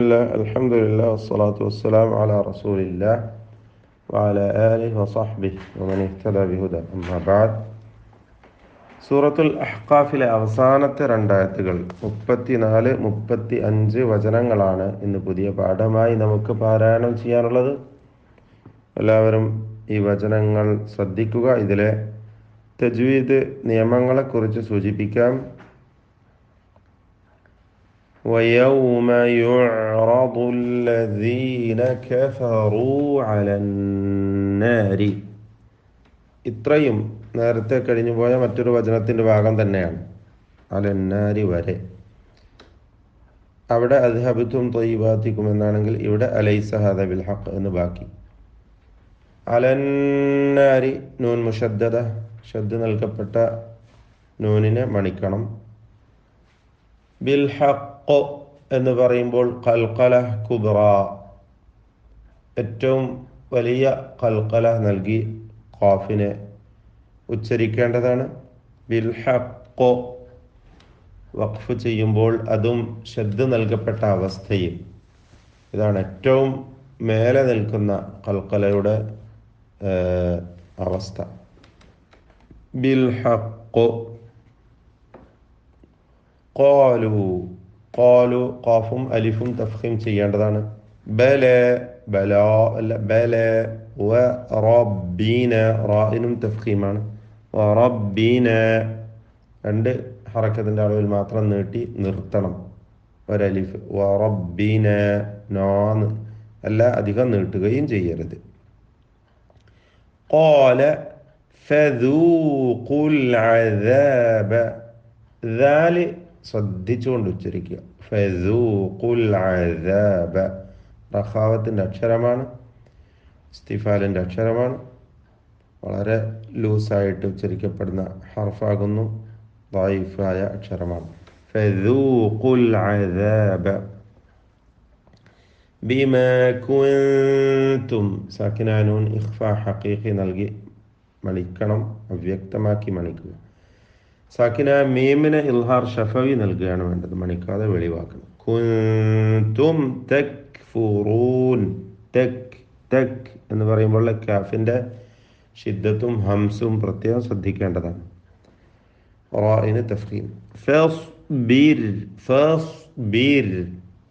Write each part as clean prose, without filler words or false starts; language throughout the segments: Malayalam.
الحمد لله والصلاة والسلام على رسول الله وعلى آله وصحبه ومن اهتدى بهدى أما بعد സൂറത്തുൽ അഹ്ഖാഫിലെ അവസാനത്തെ രണ്ടായത്തുകൾ 34-35 വചനങ്ങളാണ് ഇന്ന് പുതിയ പാഠമായി നമുക്ക് പാരായണം ചെയ്യാനുള്ളത്. എല്ലാവരും ഈ വചനങ്ങൾ ശ്രദ്ധിക്കുക. ഇതിലെ തജ്വീദ് നിയമങ്ങളെക്കുറിച്ച് സൂചിപ്പിക്കാം. وَيَوْمَ يُعْرَضُ الَّذِينَ كَفَرُوا عَلَى النَّارِ. ഇത്രയും നേരത്തെ കഴിഞ്ഞു പോയ മറ്റൊരു വചനത്തിൻ്റെ ഭാഗം തന്നെയാണ്. അലന്നാരി വരെ. അവിടെ അദ്ഹബത്തും ത്വയ്യിബാത്തിക്കും എന്നാണെങ്കിൽ ഇവിടെ അലൈസ ഹാദാ ബിൽ ഹഖ് എന്ന് ബാക്കി. അലന്നാരി നൂൻ മുഷദ്ദദ, ഷദ്ദ് നൽകപ്പെട്ട നൂനിനെ മണിക്കണം. ബിൽ ഹഖ് എന്ന് പറയുമ്പോൾ ഖൽഖല കുബ്ര, ഏറ്റവും വലിയ ഖൽഖല നൽകി ഖാഫിനെ ഉച്ചരിക്കേണ്ടതാണ്. ബിൽ ഹഖ് വഖഫ് ചെയ്യുമ്പോൾ അതും ഷദ്ദ് നൽകപ്പെട്ട അവസ്ഥയിൽ. ഇതാണ് ഏറ്റവും മേലെ നിൽക്കുന്ന ഖൽഖലയുടെ അവസ്ഥ. ബിൽ ഹഖ്. ഖാലു ഖാഫും അലിഫും തഫ്ഖീം ചെയ്യേണ്ടതാണ്. ബല ബല അല്ല ബല. വ റബ്ബീന റാഇനും തഫ്ഖീമാണ്. വ റബ്ബീന രണ്ട് ഹറക്കത്തിൻ്റെ അളവിൽ മാത്രം നീട്ടി നിർത്തണം ഒരലിഫ്. വ റബ്ബീന നോന്ന് അല്ല അധികം നീട്ടുകയും ചെയ്യരുത്. ഖാല ഫദൂഖുൽ അദാബ. ദാല് ശ്രദ്ധിച്ചുകൊണ്ട് ഉച്ചരിക്കുക. ഫദൂഖുൽ അദാബ റഖാവത്തിൻ്റെ അക്ഷരമാണ്, ഇസ്തിഫാലിൻ്റെ അക്ഷരമാണ്. വളരെ ലൂസായിട്ട് ഉച്ചരിക്കപ്പെടുന്ന ഹർഫാകുന്നു, ദഈഫായ അക്ഷരമാണ്. ഫദൂഖുൽ അദാബ ബിമാ കുൻതും. സാക്കിന നൂൻ ഇഖ്ഫാ ഹഖീഖി നൽകി മണിക്കണം, അവ്യക്തമാക്കി മണിക്കുക. സാക്കിന മീമിന് ഇൽഹാർ ഷഫവി നൽകുകയാണ് വേണ്ടത്, മണിക്കാതെ വെളിവാക്കണം. കുൻതും തക്ഫുറൂൻ. തക് തക് എന്ന് പറയുമ്പോൾ കാഫിൻ്റെ ഷിദ്ദത്തും ഹംസും പ്രത്യേകം ശ്രദ്ധിക്കേണ്ടതാണ്. റാഇന് തഫ്ഖീം. ഫസ്ബിർ. ഫസ്ബിർ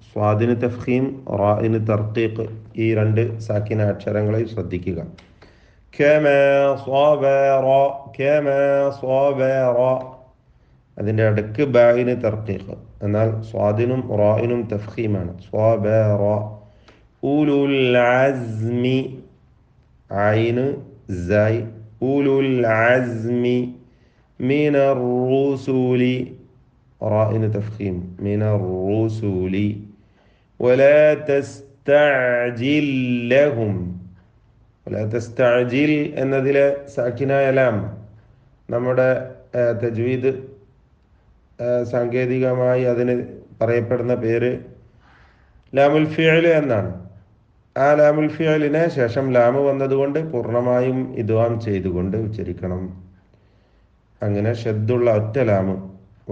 സ്വാദിന് തഫ്ഖീം, റാഇന് തർഖീഖ്. ഈ രണ്ട് സാക്കിന അക്ഷരങ്ങളെ ശ്രദ്ധിക്കുക. كما صبر كما صبر അതിൻ്റെ അടുക്ക് ബായിന് തർഖീഖ്, എന്നാൽ സ്വാദിനും റായിനും തഫ്ഖീമാണ്. സ്വബറ. ഉലുൽ അസ്മി ഐന് സായ്. ഉലുൽ അസ്മി മിനർ റുസുലി റായിന് തഫ്ഖീം മിനർ റുസുലി. വലാ തസ്തഅജിൽ ലഹും. തസ്തഅജിൽ എന്നതിലെ സാക്കിനായ ലാം നമ്മുടെ തജ്വീദ് സാങ്കേതികമായി അതിന് പറയപ്പെടുന്ന പേര് ലാമുൽ ഫിഅൽ എന്നാണ്. ആ ലാമുൽ ഫിഅലിന് ശേഷം ലാമ് വന്നതുകൊണ്ട് പൂർണ്ണമായും ഇദ്ഗാം ചെയ്തുകൊണ്ട് ഉച്ചരിക്കണം. അങ്ങനെ ഷദ്ദുള്ള ഒറ്റ ലാമ്.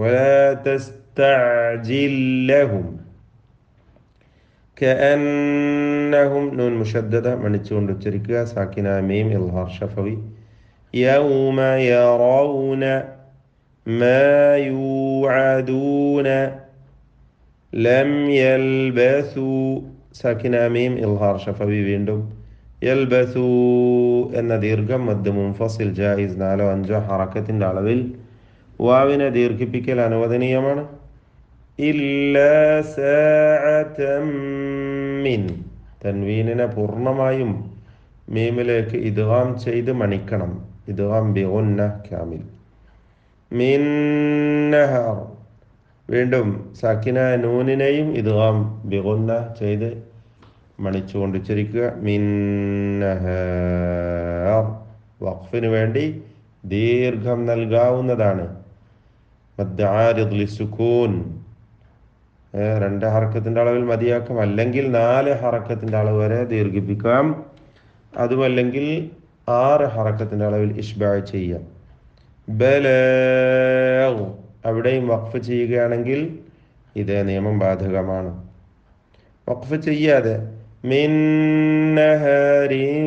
വലാ തസ്തഅജിൽ ലഹും. കഅന്നഹും നൂൻ മുഷദ്ദദ മണിച്ചുകൊണ്ട് ഉച്ചരിക്കുക. സാക്കിന മീം ഇൽഹാർ ഷഫവി. യൗമ യറൗന മാ യൂഅദൂന ലം യൽബസൂ. സാക്കിന മീം ഇൽഹാർ ഷഫവി വീണ്ടും. യൽബസൂ എന്ന ദീർഘം മദ് മുൻഫസിൽ ജായിസ് 4-5 ഹറക്കത്തിൻ്റെ അളവിൽ. വാവിനെ ദീർഘിപ്പിക്കൽ അനുവദനീയമാണ്. ഇല്ലാ സാഅതം മിൻ. തൻവീനിനെ പൂർണ്ണമായും മീമിലേക്ക് ഇദ്ഗാം ചെയ്ത് മണിക്കണം. ഇദ്ഗാം ബിഗുന്ന കാമിൽ. മിൻ നഹർ. വീണ്ടും സാക്കിന നൂനിനെയും ഇദ്ഗാം ബിഗുന്ന ചെയ്ത് മണിച്ചുകൊണ്ട് ഉച്ചരിക്കുക. മിൻ നഹർ. വഖഫിന് വേണ്ടി ദീർഘം നൽകാവുന്നതാണ്. മദ് ആരിദ് ലിസുകൂൻ 2 ഹറക്കത്തിൻ്റെ അളവിൽ മതിയാക്കാം, അല്ലെങ്കിൽ 4 ഹറക്കത്തിൻ്റെ അളവ് വരെ ദീർഘിപ്പിക്കാം. അതുമല്ലെങ്കിൽ 6 ഹറക്കത്തിൻ്റെ അളവിൽ ഇഷ്ബാ ചെയ്യാം. ബലാഗ് അവിടെയും വഖഫ് ചെയ്യുകയാണെങ്കിൽ ഇതേ നിയമം ബാധകമാണ്. വഖഫ് ചെയ്യാതെ മിൻ നഹാരിൻ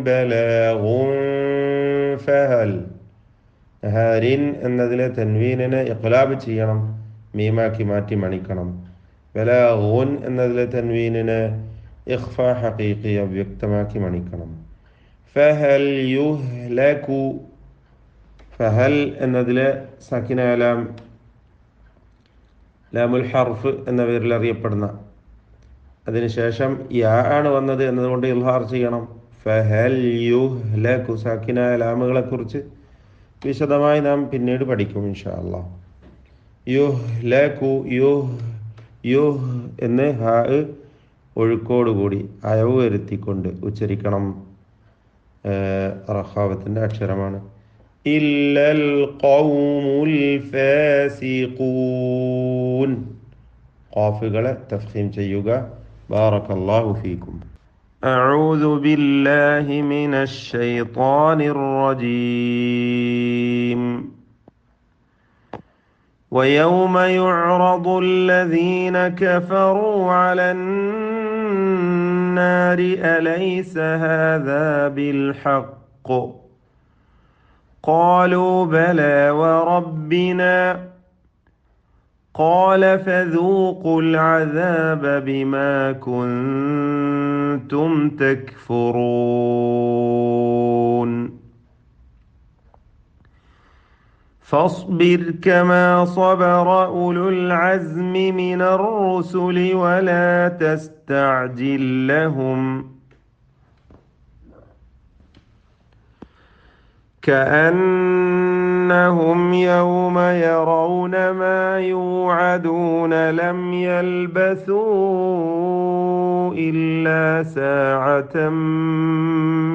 ബലാഗുൻ ഫഹൽ. നഹാരിൻ എന്നതിലെ തൻവീനിനെ ഇഖ്ലാബ് ചെയ്യണം, മീമാക്കി മാറ്റി മണിക്കണം. ബലാഗുൻ എന്നതിലെ തൻവീനിനെ ഇഖ്ഫ ഹഖീഖി അവ്യക്തമാക്കി മണിക്കണം. ഫഹൽ യുഹ്ലകു, ഫഹൽ എന്നതിലെ സക്കിനാലാം ലാമുൽ ഹർഫ് എന്ന പേരിൽ അറിയപ്പെടുന്ന, അതിനുശേഷം യാ ആണ് വന്നത് എന്നതുകൊണ്ട് ഇൽഹാർ ചെയ്യണം. ഫഹൽ യുഹ്ലകു, സാക്കിനായ ലാമുകളെ കുറിച്ച് വിശദമായി നാം പിന്നീട് പഠിക്കും ഇൻഷാ അല്ലാഹ്. യുഹ്ലകു, യുഹ് എന്ന് ഹാ ഒഴുക്കോടുകൂടി അയവ് വരുത്തിക്കൊണ്ട് ഉച്ചരിക്കണം. റഖാവത്തിൻ്റെ അക്ഷരമാണ്. ഇല്ലൽ ഖൗമുൽ ഫാസിഖൂൻ, ഖാഫുകളെ തഫ്ഖീം ചെയ്യുക. ബാറകല്ലാഹു ഫീക്കും. أعوذ بالله من الشيطان الرجيم. ويوم يعرض الذين كفروا على النار أليس هذا بالحق قالوا بلى وربنا قال فذوقوا العذاب بما كنتم تكفرون فاصبر كما صبر أولو العزم من الرسل ولا تستعجل لهم كأنهم يوم يرون ما يوعدون لم يلبثوا إلا ساعة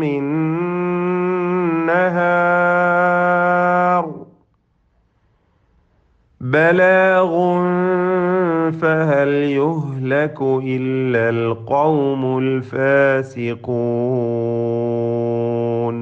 من نهار بلاغ فهل يهلك إلا القوم الفاسقون.